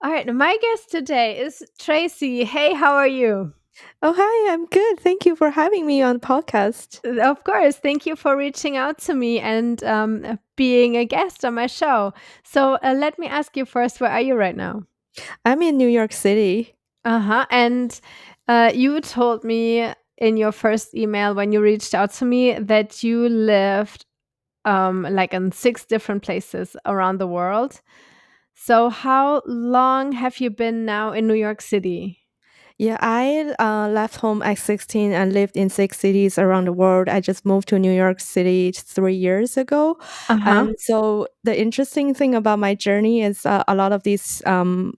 All right, my guest today is Tracy. Hey, how are you? Oh, hi, I'm good. Thank you for having me on the podcast. Of course, thank you for reaching out to me and being a guest on my show. So, let me ask you first, where are you right now? I'm in New York City. Uh huh. And you told me in your first email when you reached out to me that you lived like in 6 different places around the world. So, how long have you been now in New York City? Yeah, I left home at 16 and lived in 6 cities around the world. I just moved to New York City 3 years ago. Uh huh. So the interesting thing about my journey is a lot of these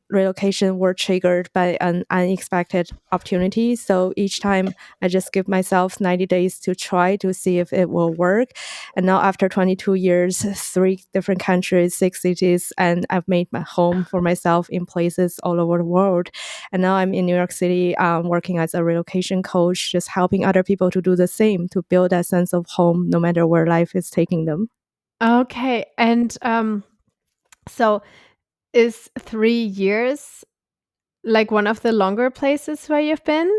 relocation were triggered by an unexpected opportunity. So each time I just give myself 90 days to try to see if it will work. And now after 22 years, 3 different countries, 6 cities, and I've made my home for myself in places all over the world. And now I'm in New York City, working as a relocation coach, just helping other people to do the same, to build that sense of home no matter where life is taking them. Okay. And so is 3 years like one of the longer places where you've been?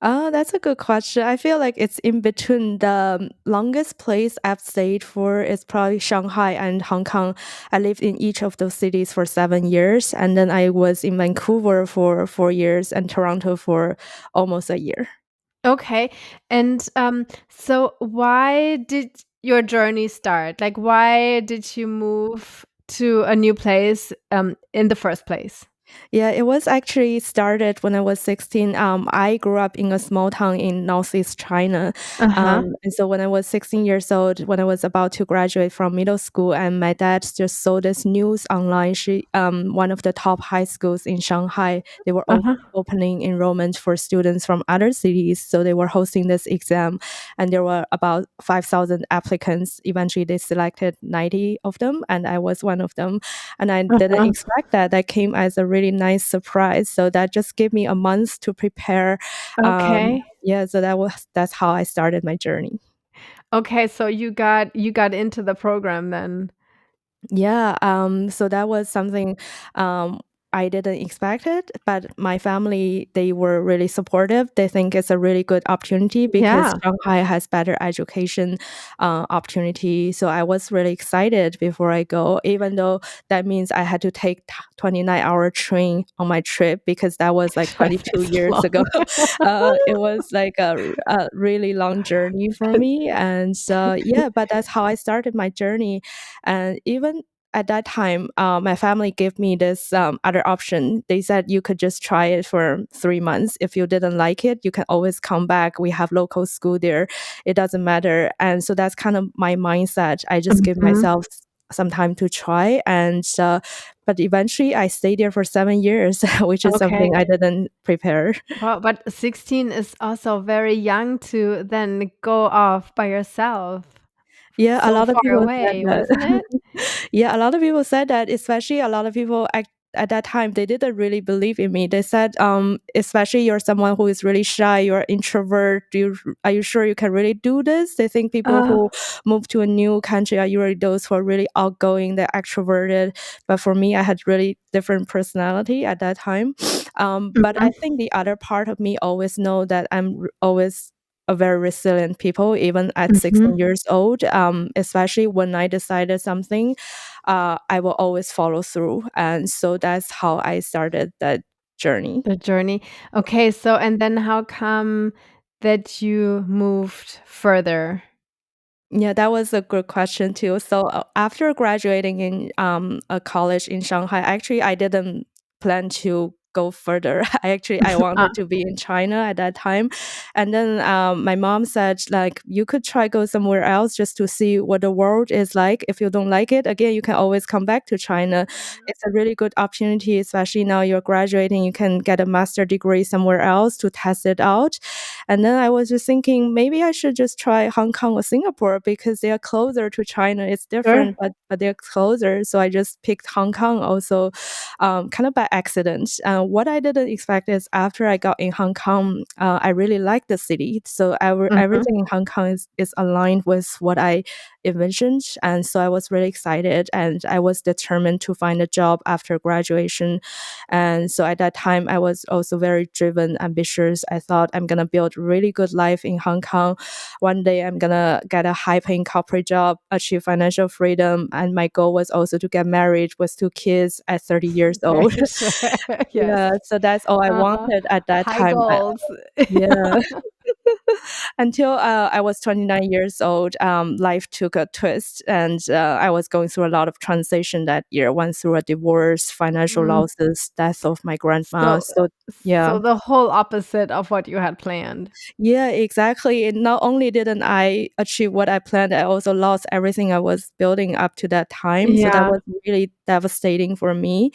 That's a good question. I feel like it's in between. The longest place I've stayed for is probably Shanghai and Hong Kong. I lived in each of those cities for 7 years, and then I was in Vancouver for 4 years and Toronto for almost a year. Okay. And so why did your journey start? Like why did you move to a new place in the first place? Yeah, it was actually started when I was 16. I grew up in a small town in Northeast China. Uh-huh. And so when I was 16 years old, when I was about to graduate from middle school, and my dad just saw this news online. One of the top high schools in Shanghai, they were Uh-huh. opening enrollment for students from other cities. So they were hosting this exam, and there were about 5,000 applicants. Eventually, they selected 90 of them, and I was one of them, and I didn't Uh-huh. expect that. That came as a really nice surprise. So that just gave me a month to prepare. Okay. Yeah, so that's how I started my journey. Okay, so you got into the program then. Yeah, so that was something um, I didn't expect it, but my family, they were really supportive. They think it's a really good opportunity because Yeah. Shanghai has better education opportunity. So I was really excited before I go, even though that means I had to take 29-hour train on my trip because that was like That 22 is years long. ago. It was like a really long journey for me. And yeah, but that's how I started my journey. And even at that time, my family gave me this other option. They said you could just try it for 3 months. If you didn't like it, you can always come back. We have local school there. It doesn't matter. And so that's kind of my mindset. I just give Mhm. myself some time to try. And but eventually, I stayed there for 7 years, which is Okay. something I didn't prepare. Well, but 16 is also very young to then go off by yourself Yeah, a so lot of far people said away, wasn't that. it? Yeah, a lot of people said that, especially a lot of people at that time, they didn't really believe in me. They said, especially you're someone who is really shy, you're introvert. Are you sure you can really do this? They think people Uh, who move to a new country are usually those who are really outgoing, they're extroverted. But for me, I had really different personality at that time. But I mhm. think the other part of me always know that always a very resilient people, even at Mhm. 16 years old. Especially when I decided something, I will always follow through. And so that's how I started that journey. The journey. Okay, so and then how come that you moved further? Yeah, that was a good question too. So after graduating in a college in Shanghai, actually I didn't plan to go further. I Ah, wanted to be in China at that time, and then my mom said like you could try go somewhere else just to see what the world is like. If you don't like it, again you can always come back to China. mhm. It's a really good opportunity, especially now you're graduating. You can get a master degree somewhere else to test it out. And then I was just thinking maybe I should just try Hong Kong or Singapore because they are closer to China. It's Sure. different, but they're closer. So I just picked Hong Kong also, kind of by accident. What I didn't expect is after I got in Hong Kong, I really liked the city. So Mhm. everything in Hong Kong is aligned with what I envisioned. And so I was really excited and I was determined to find a job after graduation. And so at that time, I was also very driven, ambitious. I thought I'm going to build really good life in Hong Kong. One day I'm going to get a high paying corporate job, achieve financial freedom. And my goal was also to get married with 2 kids at 30 years Okay, old. sure. Yeah, Yes. so that's all I Uh-huh. wanted at that High time. goals. Yeah. Until I was 29 years old, life took a twist, and I was going through a lot of transition that year. Went through a divorce, financial Mm. losses, death of my grandma. So So yeah, so the whole opposite of what you had planned. yeah, exactly. And not only didn't I achieve what I planned, I also lost everything I was building up to that time. So that Yeah. was really devastating for me.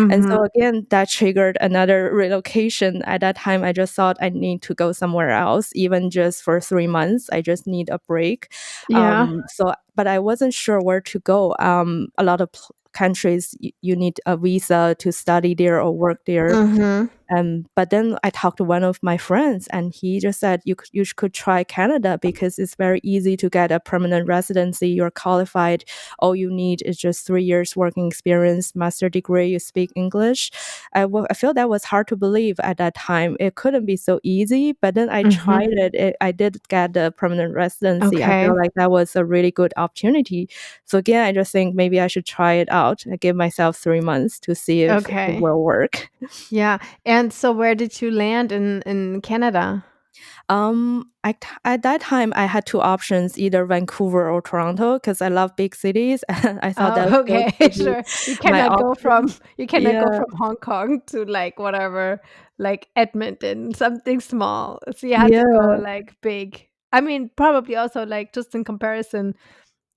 And Mhm. so again, that triggered another relocation. At that time, I just thought I need to go somewhere else, even just for 3 months. I just need a break. Yeah. But I wasn't sure where to go. A lot of countries, you need a visa to study there or work there. Mhm. But then I talked to one of my friends, and he just said you could try Canada because it's very easy to get a permanent residency. You're qualified. All you need is just 3 years working experience, master degree. You speak English. I feel that was hard to believe at that time. It couldn't be so easy. But then I Mhm. tried it. I did get the permanent residency. I Okay. feel like that was a really good opportunity. So again, I just think maybe I should try it out. I give myself 3 months to see if it Okay. will work. Yeah. And so where did you land in Canada? At that time, I had two options, either Vancouver or Toronto, because I love big cities. I thought that Oh, those okay. would be Sure. my option. You cannot go Yeah, from Hong Kong to, like, whatever, like, Edmonton, something small. So you had to go, yeah, like, big. I mean, probably also, like, just in comparison,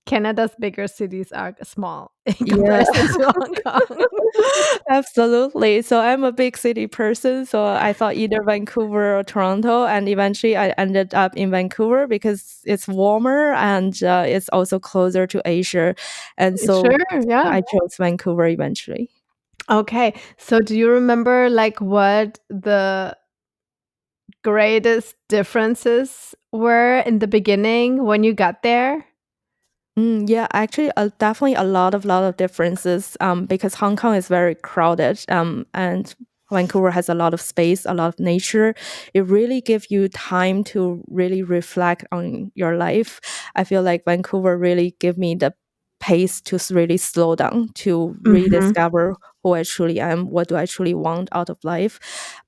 Canada's bigger cities are small in yeah. comparison to Hong Kong. Absolutely. So I'm a big city person. So I thought either Vancouver or Toronto. And eventually I ended up in Vancouver because it's warmer and it's also closer to Asia. And Sure, so yeah. I chose Vancouver eventually. Okay. So do you remember, like, what the greatest differences were in the beginning when you got there? Yeah, actually, definitely a lot of differences. Because Hong Kong is very crowded. And Vancouver has a lot of space, a lot of nature. It really gives you time to really reflect on your life. I feel like Vancouver really give me the pace to really slow down, to Mhm. rediscover who I truly am, what do I truly want out of life.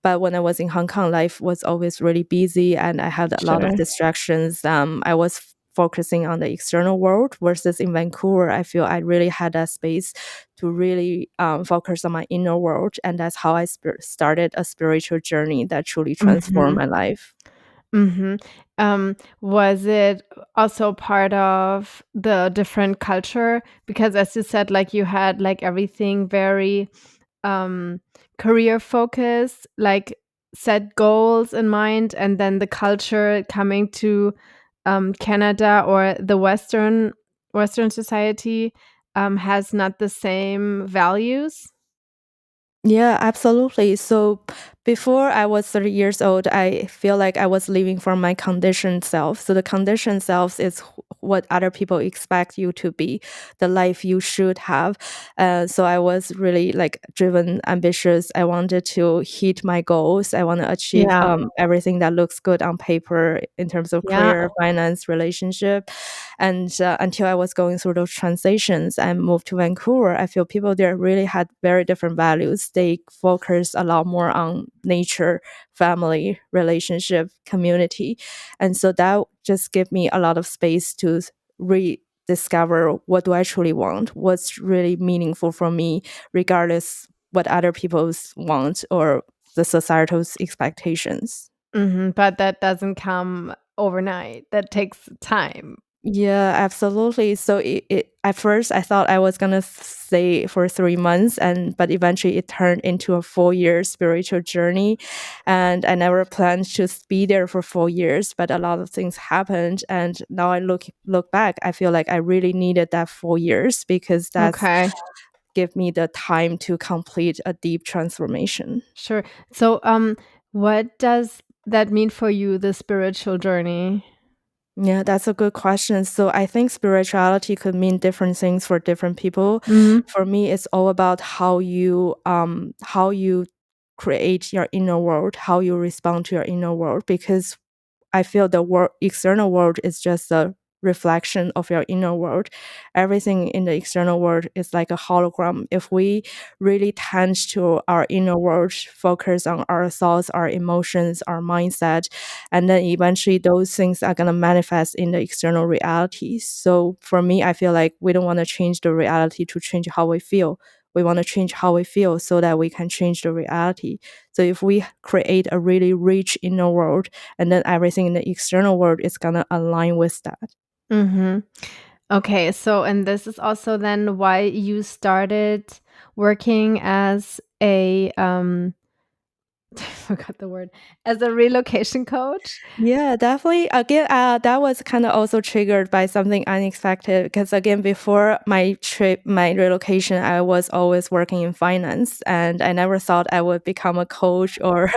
But when I was in Hong Kong, life was always really busy and I had a lot of Sure. distractions. I was focusing on the external world versus in Vancouver, I feel I really had that space to really focus on my inner world. And that's how I started a spiritual journey that truly transformed Mhm. my life. Mhm. Was it also part of the different culture? Because as you said, like, you had, like, everything very, um, career focused, like, set goals in mind, and then the culture coming to, Canada or the Western society, has not the same values? Yeah, absolutely. So before I was 30 years old, I feel like I was living from my conditioned self. So the conditioned self is what other people expect you to be, the life you should have. So I was really like driven, ambitious. I wanted to hit my goals. I want to achieve Yeah. everything that looks good on paper in terms of Yeah. career, finance, relationship. And until I was going through those transitions and moved to Vancouver, I feel people there really had very different values. They focus a lot more on nature, family, relationship, community. And so that just gave me a lot of space to rediscover what do I truly want, what's really meaningful for me, regardless what other people's want or the societal's expectations. Mhm, but that doesn't come overnight. That takes time. Yeah, absolutely. So at first I thought I was gonna stay for 3 months, and but eventually it turned into a 4 year spiritual journey, and I never planned to be there for 4 years. But a lot of things happened, and now I look back, I feel like I really needed that 4 years because that's Okay, give me the time to complete a deep transformation. sure. So, what does that mean for you, the spiritual journey? Yeah, that's a good question. So I think spirituality could mean different things for different people. Mhm. For me, it's all about how you create your inner world, how you respond to your inner world, because I feel the external world is just a reflection of your inner world. Everything in the external world is like a hologram. If we really tend to our inner world, focus on our thoughts, our emotions, our mindset, and then eventually those things are going to manifest in the external reality. So for me, I feel like we don't want to change the reality to change how we feel. We want to change how we feel so that we can change the reality. So if we create a really rich inner world, and then everything in the external world is gonna align with that. Mhm. Okay, so and this is also then why you started working as a, I forgot the word, as a relocation coach? Yeah, definitely. Again, that was kind of also triggered by something unexpected because again, before my trip, my relocation, I was always working in finance, and I never thought I would become a coach or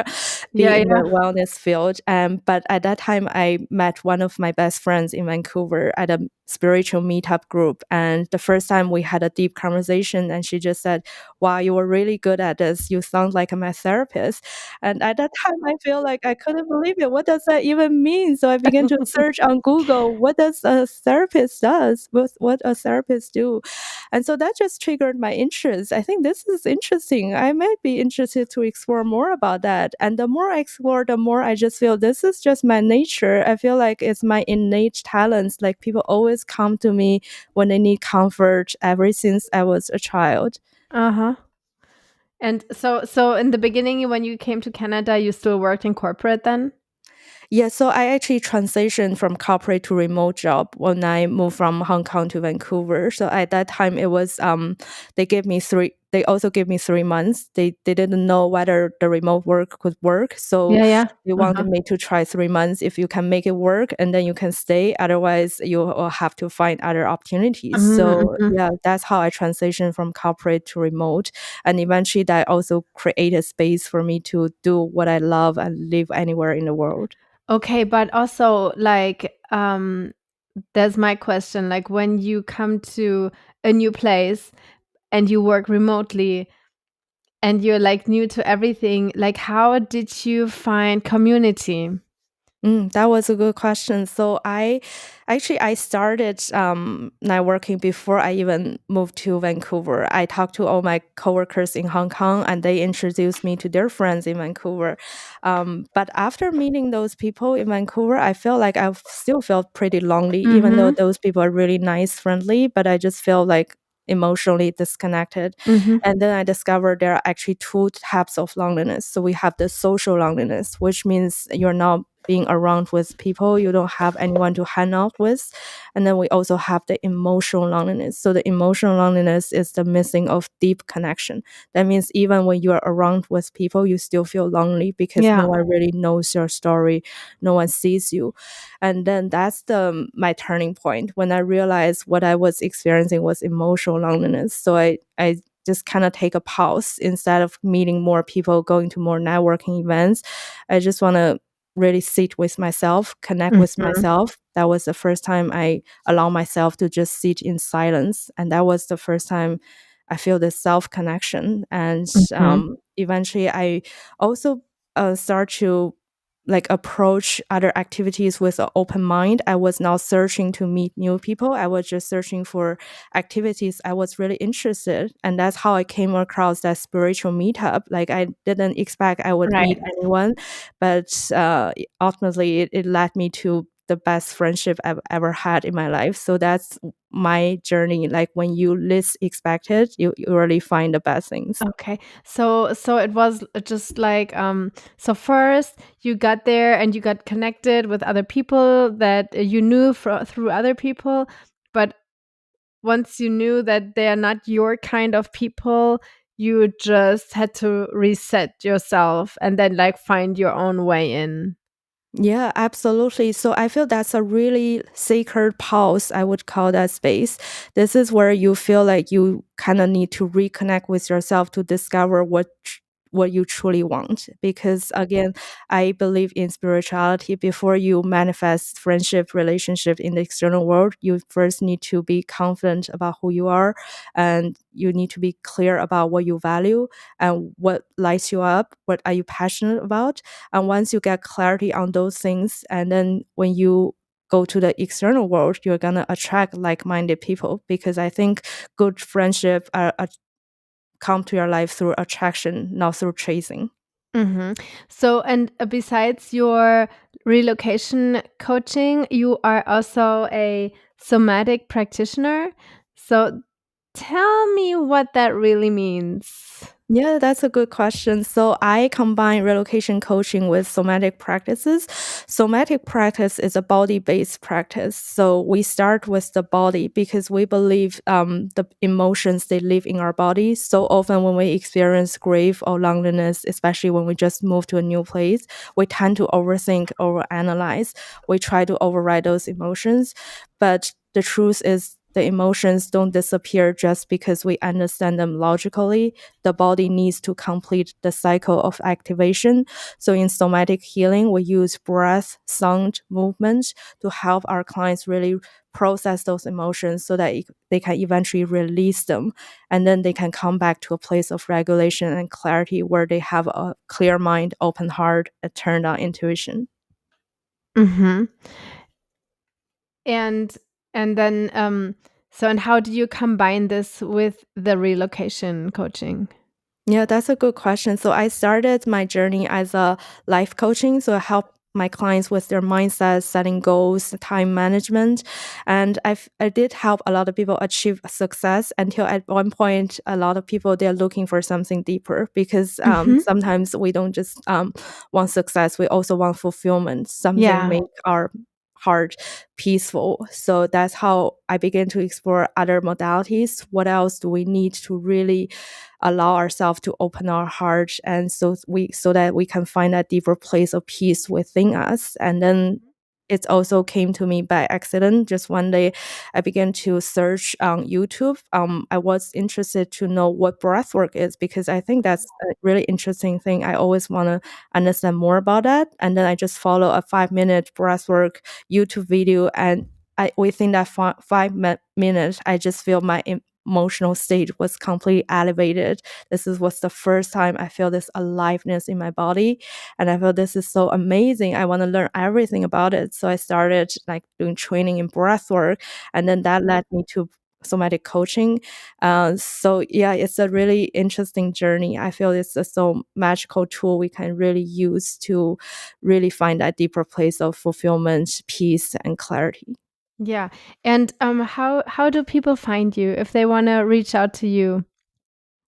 be Yeah, in the yeah. wellness field. But at that time, I met one of my best friends in Vancouver at a spiritual meetup group, and the first time we had a deep conversation, and she just said, "Wow, you were really good at this. You sound like my therapist." And at that time, I feel like I couldn't believe it. What does that even mean? So I began to search on Google, what does a therapist does? What a therapist do? And so that just triggered my interest. I think this is interesting. I might be interested to explore more about that. And the more I explore, the more I just feel this is just my nature. I feel like it's my innate talents. Like people always come to me when they need comfort ever since I was a child. Uh-huh. And so in the beginning when you came to Canada, you still worked in corporate then? Yeah, so I actually transitioned from corporate to remote job when I moved from Hong Kong to Vancouver. So at that time, it was they gave me three. They also gave me 3 months. They didn't know whether the remote work could work, so Yeah, yeah. they Uh-huh. wanted me to try 3 months. If you can make it work, and then you can stay. Otherwise, you will have to find other opportunities. Mhm, So mhm. yeah, that's how I transitioned from corporate to remote, and eventually that also created space for me to do what I love and live anywhere in the world. Okay, but also, like, there's my question, like, when you come to a new place and you work remotely and you're, like, new to everything, like, how did you find community? That was a good question. So I started networking before I even moved to Vancouver. I talked to all my coworkers in Hong Kong, and they introduced me to their friends in Vancouver. But after meeting those people in Vancouver, I felt like I still felt pretty lonely, even though Mhm, those people are really nice, friendly. But I just feel like emotionally disconnected. mhm. And then I discovered there are actually two types of loneliness. So we have the social loneliness, which means you're not being around with people, you don't have anyone to hang out with. And then we also have the emotional loneliness. So the emotional loneliness is the missing of deep connection. That means even when you are around with people, you still feel lonely because no Yeah. one really knows your story, no one sees you. And then that's the my turning point when I realized what I was experiencing was emotional loneliness. So I just kind of take a pause instead of meeting more people, going to more networking events. I just want to really sit with myself, connect with Mhm, myself. That was the first time I allow myself to just sit in silence. And that was the first time I feel this self connection. And mhm. eventually, I also start to like approach other activities with an open mind. I was not searching to meet new people. I was just searching for activities I was really interested. And that's how I came across that spiritual meetup. Like I didn't expect I would Right. meet anyone, but ultimately it led me to the best friendship I've ever had in my life. So that's my journey. Like when you least expect it, you really find the best things. Okay. So it was just like, so first you got there and you got connected with other people that you knew through other people, but once you knew that they are not your kind of people, you just had to reset yourself and then like find your own way in. Yeah, absolutely. So I feel that's a really sacred pause, I would call that space. This is where you feel like you kind of need to reconnect with yourself to discover what you truly want. Because again, I believe in spirituality. Before you manifest friendship, relationship in the external world, you first need to be confident about who you are, and you need to be clear about what you value and what lights you up, what are you passionate about. And once you get clarity on those things, and then when you go to the external world, you're gonna attract like-minded people, because I think good friendship come to your life through attraction, not through chasing. Mhm. So, and besides your relocation coaching, you are also a somatic practitioner. So, tell me what that really means. Yeah, that's a good question. So I combine relocation coaching with somatic practices. Somatic practice is a body-based practice. So we start with the body because we believe the emotions they live in our body. So often when we experience grief or loneliness, especially when we just move to a new place, we tend to overthink, overanalyze. We try to override those emotions, but the truth is the emotions don't disappear just because we understand them logically. The body needs to complete the cycle of activation. So in somatic healing, we use breath, sound, movement to help our clients really process those emotions so that they can eventually release them. And then they can come back to a place of regulation and clarity where they have a clear mind, open heart, a turned on intuition. Mhm. And and then so and how do you combine this with the relocation coaching? Yeah, that's a good question. So I started my journey as a life coaching. So I help my clients with their mindset, setting goals, time management. And I did help a lot of people achieve success until at one point, a lot of people, they're looking for something deeper because Mhm. sometimes we don't just want success. We also want fulfillment, something Yeah. make our heart peaceful. So that's how I began to explore other modalities. What else do we need to really allow ourselves to open our heart, and so that we can find that deeper place of peace within us. And then it also came to me by accident. Just one day, I began to search on YouTube. I was interested to know what breathwork is because I think that's a really interesting thing. I always want to understand more about that. And then I just follow a 5 minute breathwork YouTube video, and within that minutes, I just feel my emotional state was completely elevated. Was the first time I feel this aliveness in my body, and I felt this is so amazing. I want to learn everything about it. So I started like doing training in breath work, and then that led me to somatic coaching. So yeah, it's a really interesting journey. I feel it's a so magical tool we can really use to really find that deeper place of fulfillment, peace, and clarity. Yeah. And how do people find you if they want to reach out to you?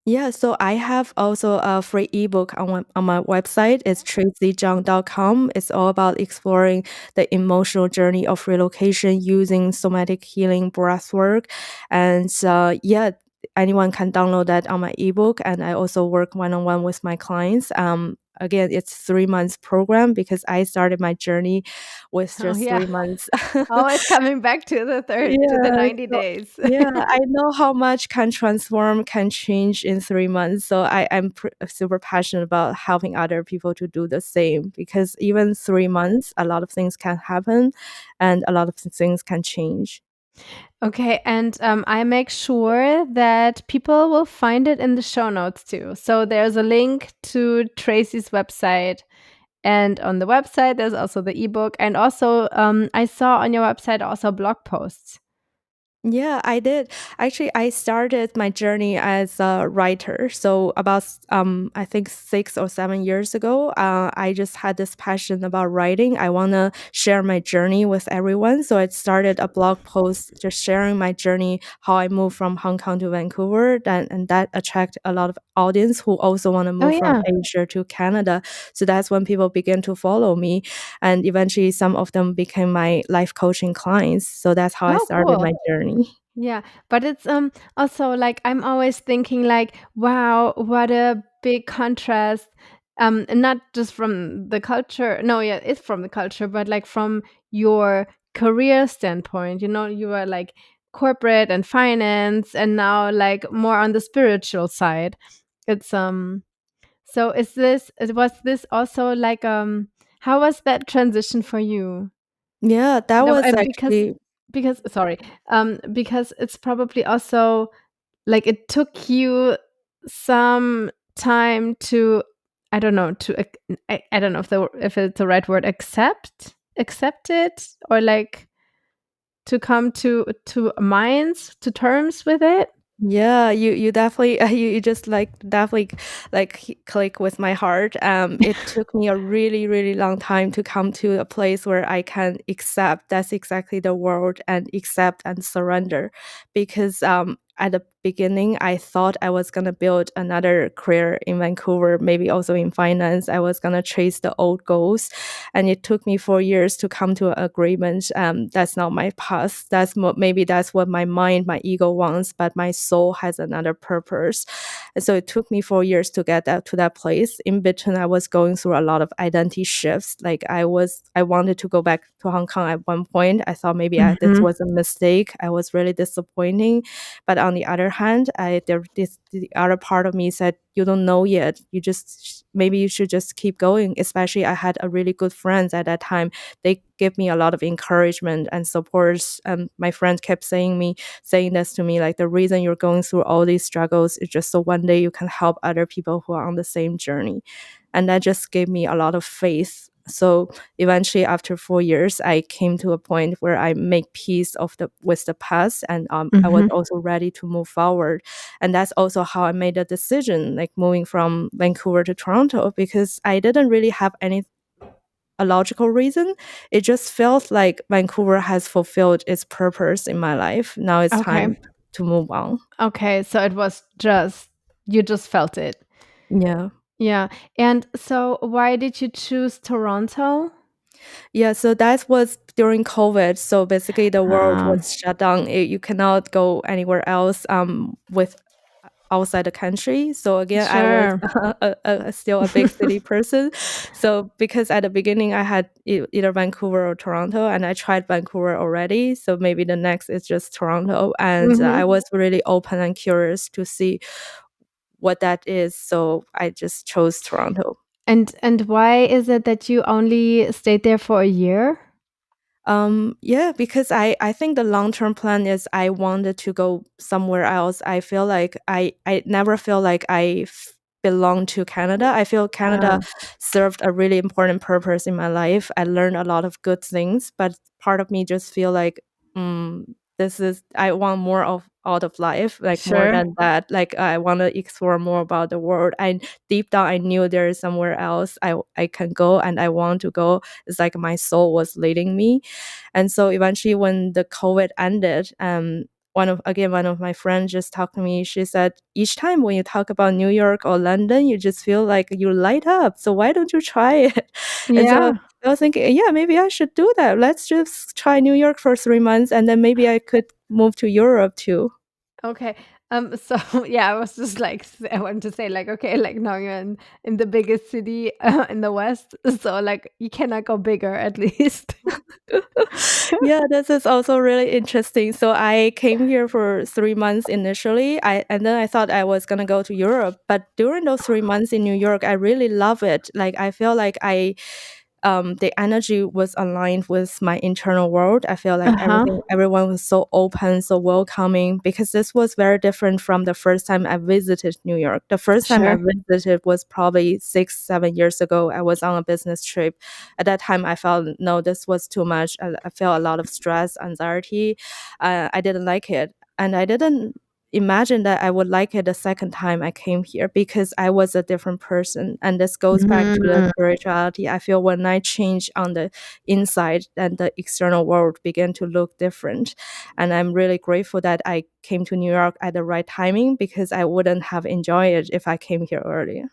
Yeah, so I have also a free ebook on my website. It's tracyzhang.com. It's all about exploring the emotional journey of relocation using somatic healing breathwork. And yeah, anyone can download that on my ebook. And I also work one-on-one with my clients. Again, it's 3 months program because I started my journey with Oh just yeah. 3 months. Always coming back to the third to the Yeah, 90 so days. yeah, I know how much can transform, can change in 3 months, so I'm super passionate about helping other people to do the same because even 3 months, a lot of things can happen and a lot of things can change. Okay, and I make sure that people will find it in the show notes too. So there's a link to Tracy's website. And on the website, there's also the ebook. And also, I saw on your website also blog posts. Yeah, I did. Actually, I started my journey as a writer. So about I think 6 or 7 years ago, I just had this passion about writing. I want to share my journey with everyone. So I started a blog post just sharing my journey, how I moved from Hong Kong to Vancouver, and that attract a lot of audience who also want to Oh, move from yeah. Asia to Canada. So that's when people began to follow me, and eventually some of them became my life coaching clients. So that's how I Oh, started cool. my journey. Yeah, but it's also like I'm always thinking like, wow, what a big contrast. Not just from the culture. No, yeah, it's from the culture, but like from your career standpoint. You know, you are like corporate and finance, and now like more on the spiritual side. It's So was this also like how was that transition for you? Yeah, that No, was because actually sorry, because it's probably also like it took you some time to I don't know to I don't know if it's the right word accept it or like to come to minds to terms with it. yeah, you definitely you just like definitely like click with my heart. It took me a really really long time to come to a place where I can accept that's exactly the word and accept and surrender, because at the beginning I thought I was gonna build another career in Vancouver, maybe also in finance. I was gonna chase the old goals, and it took me 4 years to come to an agreement. That's not my path. Maybe that's what my mind, my ego wants, but my soul has another purpose. And so it took me 4 years to get that to that place. In between, I was going through a lot of identity shifts. Like I wanted to go back to Hong Kong at one point. I thought maybe this Mhm. was a mistake. I was really disappointing. But on the other hand, the other part of me said, you don't know yet. Maybe you should just keep going. Especially I had a really good friends at that time. They gave me a lot of encouragement and support. My friends kept saying this to me, like the reason you're going through all these struggles is just so one day you can help other people who are on the same journey. And that just gave me a lot of faith. So eventually, after 4 years, I came to a point where I make peace with the past, and I was Mhm. also ready to move forward. And that's also how I made a decision, like moving from Vancouver to Toronto, because I didn't really have any a logical reason. It just felt like Vancouver has fulfilled its purpose in my life. Now it's Okay. time to move on. Okay, so it was just you just felt it. Yeah. Yeah. And so why did you choose Toronto? Yeah, so that was during COVID. So basically, the world Ah, was shut down. You cannot go anywhere else with outside the country. So again, I was sure. still a big city person. So because at the beginning I had either Vancouver or Toronto, and I tried Vancouver already. So maybe the next is just Toronto. And I Mhm. was really open and curious to see what that is. So I just chose Toronto. And why is it that you only stayed there for a year? Yeah, because I think the long-term plan is I wanted to go somewhere else. I feel like I never feel like belong to Canada. I feel Canada Ah, served a really important purpose in my life. I learned a lot of good things, but part of me just feel like, mm, I want more of out of life, like more sure. than that. Like I want to explore more about the world. And deep down, I knew there is somewhere else I can go, and I want to go. It's like my soul was leading me. And so eventually when the COVID ended, one of my friends just talked to me. She said, each time when you talk about New York or London, you just feel like you light up. So why don't you try it? And so Yeah. I was thinking, yeah, maybe I should do that. Let's just try New York for 3 months, and then maybe I could move to Europe too. Okay. So yeah, I was just like I wanted to say like okay, like now you're in the biggest city in the West, so like you cannot go bigger at least. Yeah, this is also really interesting. So I came here for 3 months initially. And then I thought I was gonna go to Europe. But during those 3 months in New York, I really love it. Like I feel like the energy was aligned with my internal world. I feel like Uh-huh. everyone was so open, so welcoming, because this was very different from the first time I visited New York. The first time I Sure. visited was probably 6, 7 years ago. I was on a business trip. At that time, I felt, no, this was too much. I felt a lot of stress, anxiety. I didn't like it. And I didn't imagine that I would like it the second time I came here, because I was a different person. And this goes back to the Mm. spirituality. I feel when I change on the inside, then the external world began to look different. And I'm really grateful that I came to New York at the right timing, because I wouldn't have enjoyed it if I came here earlier.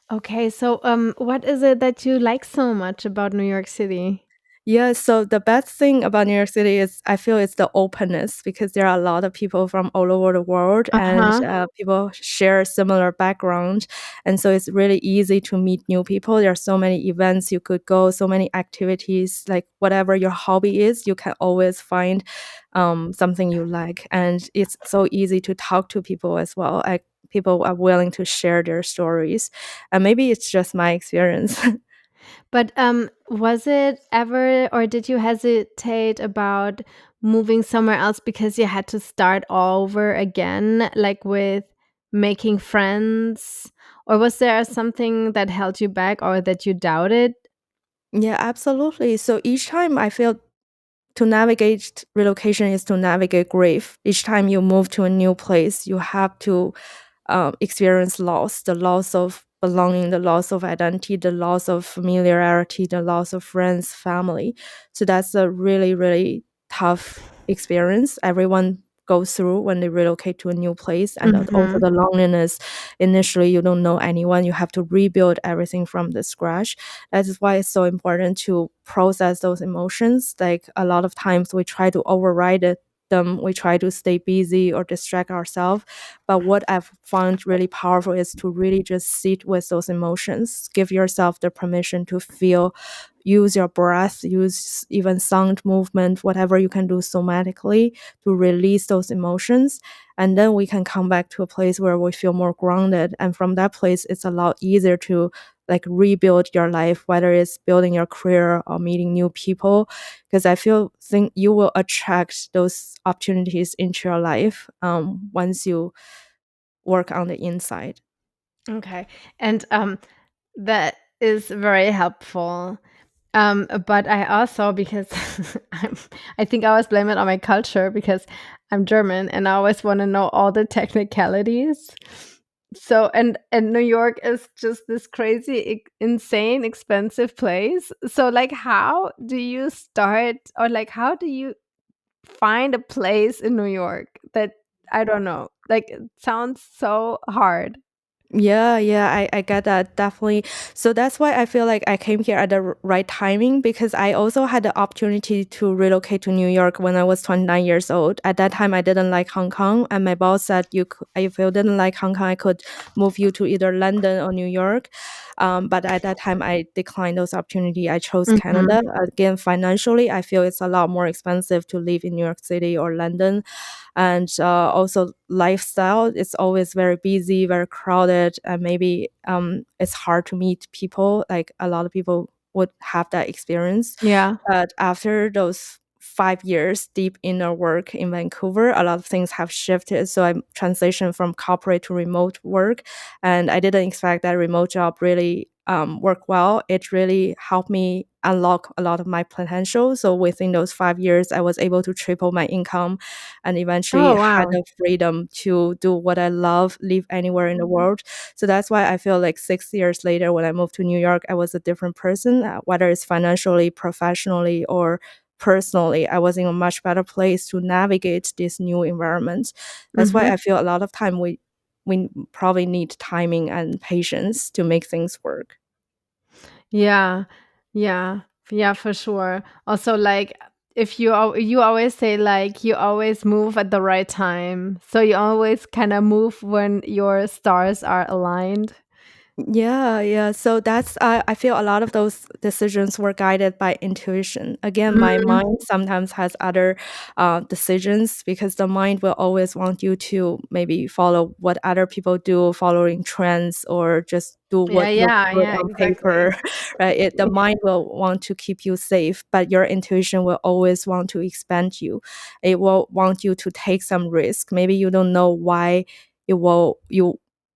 Okay, so what is it that you like so much about New York City? Yeah, so the best thing about New York City is I feel it's the openness, because there are a lot of people from all over the world, and Uh-huh. people share similar background, and so it's really easy to meet new people. There are so many events you could go, so many activities. Like whatever your hobby is, you can always find something you like, and it's so easy to talk to people as well. people are willing to share their stories. And maybe it's just my experience. But was it ever, or did you hesitate about moving somewhere else because you had to start all over again, like with making friends? Or was there something that held you back or that you doubted? Yeah, absolutely. So each time I feel to navigate relocation is to navigate grief. Each time you move to a new place, you have to experience loss, the loss of belonging, the loss of identity, the loss of familiarity, the loss of friends, family. So that's a really, really tough experience everyone goes through when they relocate to a new place. And also Mhm. the loneliness. Initially, you don't know anyone. You have to rebuild everything from the scratch. That is why it's so important to process those emotions. Like a lot of times we try to override it them, we try to stay busy or distract ourselves. But what I've found really powerful is to really just sit with those emotions, give yourself the permission to feel, use your breath, use even sound movement, whatever you can do somatically to release those emotions. And then we can come back to a place where we feel more grounded. And from that place, it's a lot easier to like rebuild your life, whether it's building your career or meeting new people. Because I feel think you will attract those opportunities into your life once you work on the inside. Okay. And that is very helpful. But I also, because I'm, I think I always blame it on my culture because I'm German and I always want to know all the technicalities. So and New York is just this crazy, insane, expensive place. So like, how do you start, or like, how do you find a place in New York that, I don't know, like it sounds so hard. Yeah, yeah, I get that definitely. So that's why I feel like I came here at the right timing because I also had the opportunity to relocate to New York when I was 29 years old. At that time, I didn't like Hong Kong, and my boss said if you didn't like Hong Kong, I could move you to either London or New York. But at that time, I declined those opportunity. I chose Mhm. Canada. Again, financially, I feel it's a lot more expensive to live in New York City or London, and also lifestyle, it's always very busy, very crowded, and maybe it's hard to meet people. Like a lot of people would have that experience. Yeah. But after those 5 years deep inner work in Vancouver, a lot of things have shifted. So I transitioned from corporate to remote work, and I didn't expect that remote job really work well. It really helped me unlock a lot of my potential. So within those 5 years, I was able to triple my income and eventually Oh, had wow. the freedom to do what I love, live anywhere in the world. So that's why I feel like 6 years later, when I moved to New York, I was a different person, whether it's financially, professionally, or personally. I was in a much better place to navigate this new environment. That's why Mhm. I feel a lot of time we probably need timing and patience to make things work. Yeah. Yeah. Yeah, for sure. Also, like, if you always say, like, you always move at the right time. So you always kinda move when your stars are aligned. Yeah, yeah. So that's I feel a lot of those decisions were guided by intuition. Again, my Mm, mind sometimes has other decisions because the mind will always want you to maybe follow what other people do, following trends, or just do yeah, what looks yeah, good yeah, on exactly. paper. Right? The mind will want to keep you safe, but your intuition will always want to expand you. It will want you to take some risk. Maybe you don't know why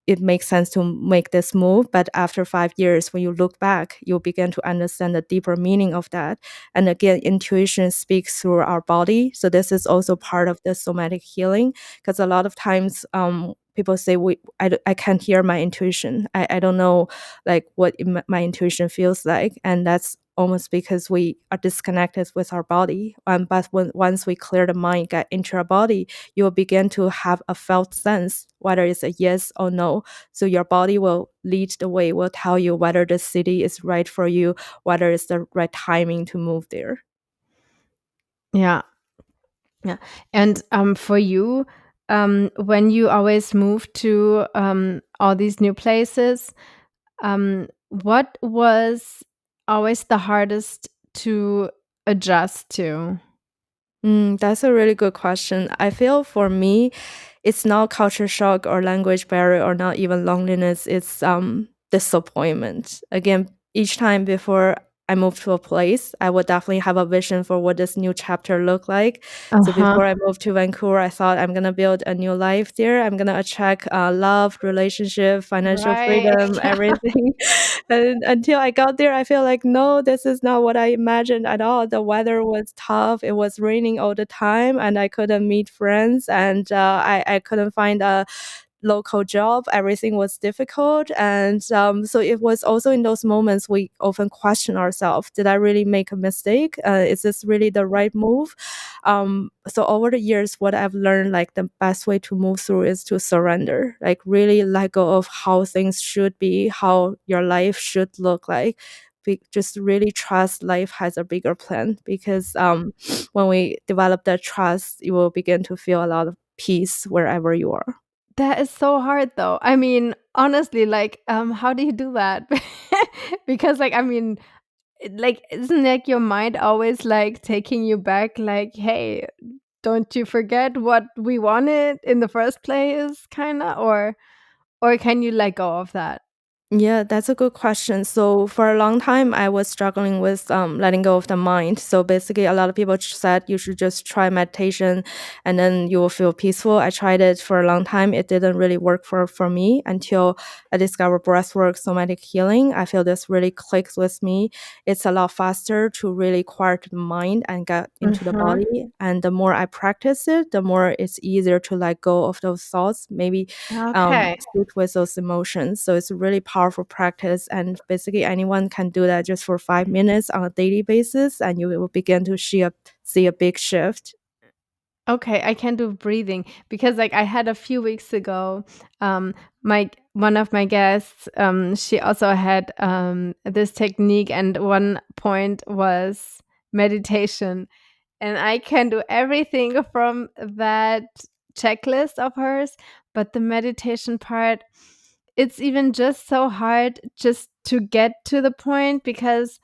it makes sense to make this move. But after 5 years, when you look back, you'll begin to understand the deeper meaning of that. And again, intuition speaks through our body. So this is also part of the somatic healing, because a lot of times people say, I can't hear my intuition. I don't know like what my intuition feels like. And that's almost because we are disconnected with our body. But once we clear the mind, get into our body, you will begin to have a felt sense, whether it's a yes or no. So your body will lead the way, will tell you whether the city is right for you, whether it's the right timing to move there. Yeah. Yeah. And for you, when you always move to all these new places, what was always the hardest to adjust to? That's a really good question. I feel for me, it's not culture shock or language barrier or not even loneliness. It's disappointment. Again, each time before I move to a place, I would definitely have a vision for what this new chapter look like. So Uh-huh. before I moved to Vancouver, I thought I'm gonna build a new life there. I'm gonna attract love, relationship, financial Right. freedom, everything. And until I got there, I feel like no, this is not what I imagined at all. The weather was tough. It was raining all the time, and I couldn't meet friends, and I couldn't find a local job. Everything was difficult. And so it was also in those moments we often question ourselves, did I really make a mistake? Is this really the right move? So over the years, what I've learned, like the best way to move through is to surrender, like really let go of how things should be, how your life should look like. Just really trust life has a bigger plan, because when we develop that trust, you will begin to feel a lot of peace wherever you are. That is so hard though. I mean, honestly, like, how do you do that? Because, like, I mean, like, isn't like your mind always like taking you back, like, hey, don't you forget what we wanted in the first place, kinda? Or can you let go of that? Yeah, that's a good question. So for a long time, I was struggling with letting go of the mind. So basically, a lot of people said you should just try meditation, and then you will feel peaceful. I tried it for a long time. It didn't really work for me until I discovered breathwork, somatic healing. I feel this really clicks with me. It's a lot faster to really quiet the mind and get into the Mhm. body. And the more I practice it, the more it's easier to let go of those thoughts. Maybe Okay. sit with those emotions. So it's a really powerful practice, and basically anyone can do that just for 5 minutes on a daily basis, and you will begin to see a big shift. Okay, I can do breathing because, like, I had a few weeks ago, my one of my guests, she also had this technique, and one point was meditation, and I can do everything from that checklist of hers, but the meditation part, it's even just so hard just to get to the point because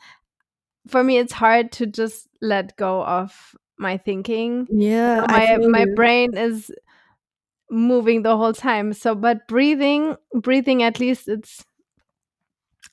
for me it's hard to just let go of my thinking. Yeah, So I feel my you. brain is moving the whole time. So but breathing at least it's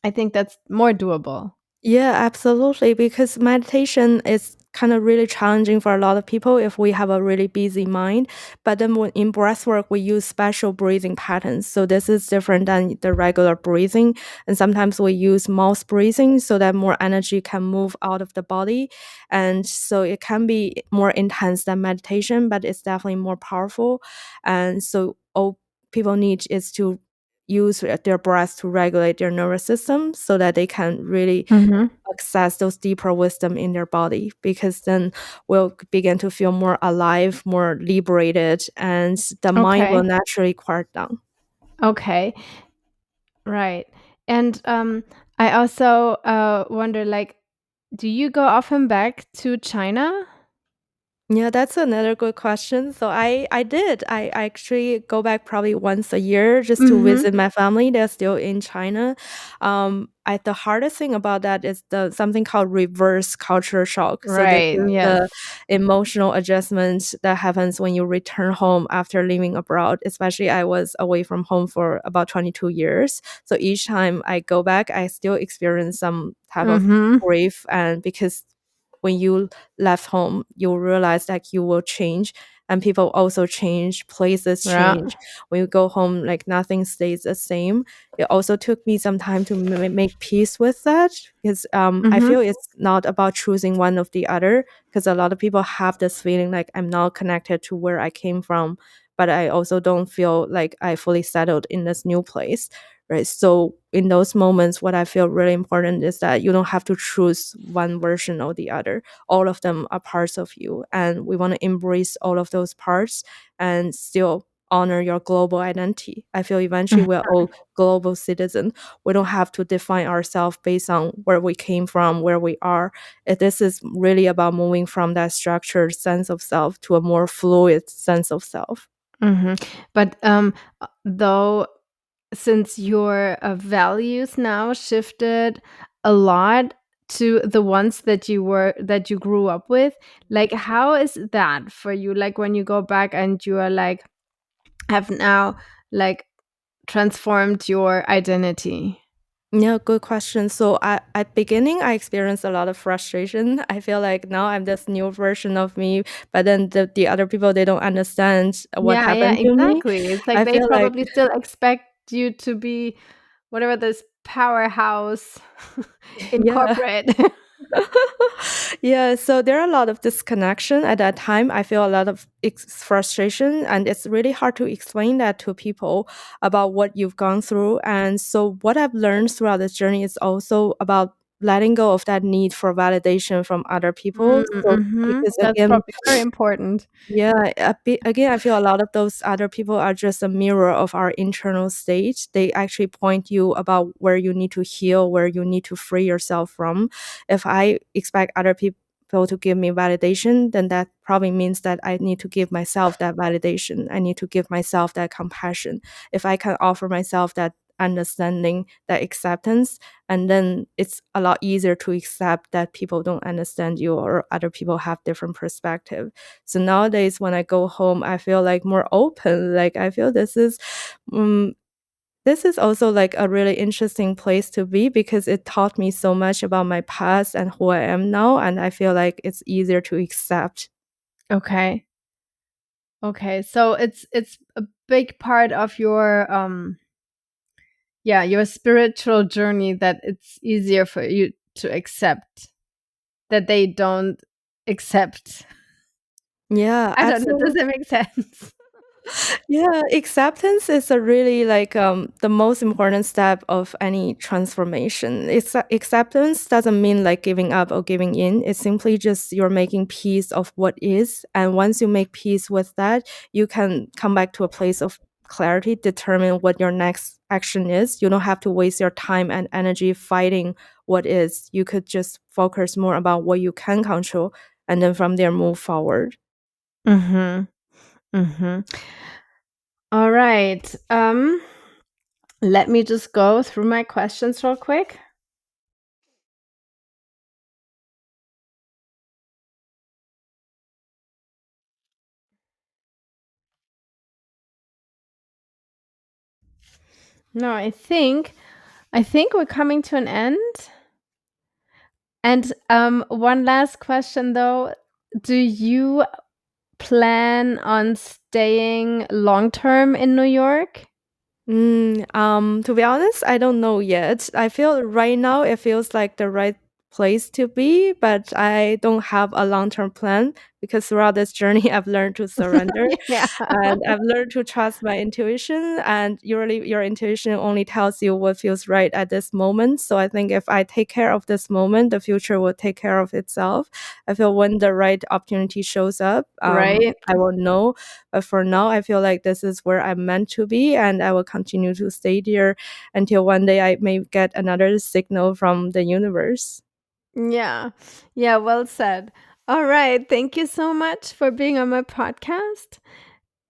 I think that's more doable. Yeah, absolutely. Because meditation is kind of really challenging for a lot of people if we have a really busy mind. But then in breath work, we use special breathing patterns. So this is different than the regular breathing. And sometimes we use mouth breathing so that more energy can move out of the body. And so it can be more intense than meditation, but it's definitely more powerful. And so all people need is to use their breath to regulate their nervous system so that they can really Mhm. access those deeper wisdom in their body, because then we'll begin to feel more alive, more liberated, and the mind will Okay. naturally quiet down. Okay. Right. And I also wonder like do you go often back to China? Yeah, that's another good question. So I did. I actually go back probably once a year just to Mhm. visit my family. They're still in China. The hardest thing about that is the something called reverse culture shock. So this Right. is Yes. the emotional adjustment that happens when you return home after living abroad. Especially I was away from home for about 22 years. So each time I go back, I still experience some type of Mhm. grief, and because when you left home, you realize that you will change, and people also change, places Yeah. change. When you go home, like nothing stays the same. It also took me some time to make peace with that, because I Mhm. feel it's not about choosing one of the other, because a lot of people have this feeling like I'm not connected to where I came from, but I also don't feel like I fully settled in this new place. Right. So in those moments, what I feel really important is that you don't have to choose one version or the other. All of them are parts of you. And we want to embrace all of those parts and still honor your global identity. I feel eventually Mhm. we're all global citizens. We don't have to define ourselves based on where we came from, where we are. This is really about moving from that structured sense of self to a more fluid sense of self. Mhm. But though since your values now shifted a lot to the ones that you grew up with, like how is that for you? Like when you go back and you are like have now like transformed your identity? Yeah, good question. So at beginning, I experienced a lot of frustration. I feel like now I'm this new version of me, but then the other people, they don't understand what Yeah, yeah, happened to me. exactly. It's like I they feel like probably still expect you to be whatever this powerhouse in yeah. corporate. Yeah, so there are a lot of disconnection at that time. I feel a lot of frustration, and it's really hard to explain that to people about what you've gone through. And so, what I've learned throughout this journey is also about letting go of that need for validation from other people. So, Mhm. because That's again, probably very important. yeah, again, I feel a lot of those other people are just a mirror of our internal state. They actually point you about where you need to heal, where you need to free yourself from. If I expect other people to give me validation, then that probably means that I need to give myself that validation. I need to give myself that compassion. If I can offer myself that understanding, that acceptance, and then it's a lot easier to accept that people don't understand you or other people have different perspective. So nowadays, when I go home, I feel like more open. Like I feel um, this is also like a really interesting place to be because it taught me so much about my past and who I am now, and I feel like it's easier to accept. Okay. Okay. So it's a big part of your yeah, your spiritual journey that it's easier for you to accept that they don't accept. Yeah, I don't know. Does absolutely. that make sense? Yeah, acceptance is a really like the most important step of any transformation. Acceptance doesn't mean like giving up or giving in. It's simply just you're making peace of what is, and once you make peace with that, you can come back to a place of clarity, determine what your next action is. You don't have to waste your time and energy fighting what is. You could just focus more about what you can control, and then from there move forward. Mhm. Mhm. All right. Let me just go through my questions real quick. No, I think we're coming to an end. And one last question though, do you plan on staying long term in New York? To be honest, I don't know yet. I feel right now it feels like the right place to be, but I don't have a long-term plan because throughout this journey, I've learned to surrender Yeah. and I've learned to trust my intuition. And usually, your intuition only tells you what feels right at this moment. So I think if I take care of this moment, the future will take care of itself. I feel when the right opportunity shows up, Right? I will know, but for now, I feel like this is where I'm meant to be, and I will continue to stay there until one day I may get another signal from the universe. Yeah. Yeah, well said. All right. Thank you so much for being on my podcast.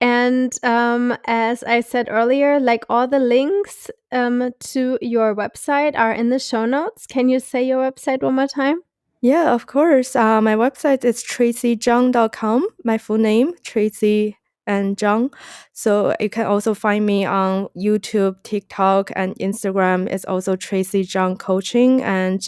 And as I said earlier, like all the links to your website are in the show notes. Can you say your website one more time? Yeah, of course. My website is traceyzhang.com. My full name, Tracy and Zhang. So you can also find me on YouTube, TikTok, and Instagram. It's also Tracy Zhang Coaching. And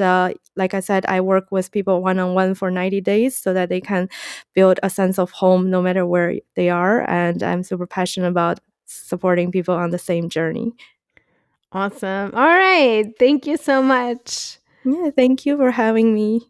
like I said, I work with people one on one for 90 days so that they can build a sense of home no matter where they are. And I'm super passionate about supporting people on the same journey. Awesome. All right. Thank you so much. Yeah, thank you for having me.